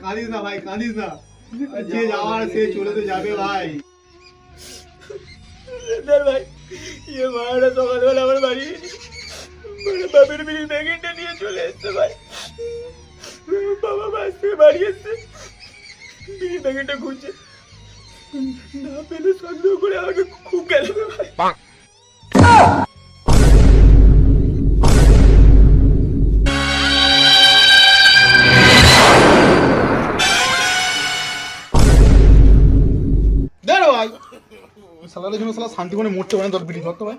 কাঁদিস না ভাই, কাঁদিস না। যে যাওয়ার সে চলে তো যাবে ভাই। ভাই ইয়ে মারা সকালবেলা আমার বাড়ি বাপের বিড়ির প্যাকেটটা নিয়ে চলে এসছে ভাই। বাবা বাস থেকে বাড়ি এসছে, বিড়ির প্যাকেটটা খুঁজছে, না পেলে সন্দেহ করে আমাকে খুব গেলবে ভাই। শালার জন্য শালা শান্তি মনে মরতে পারে, তোর বিড়ি ধরতো ভাই।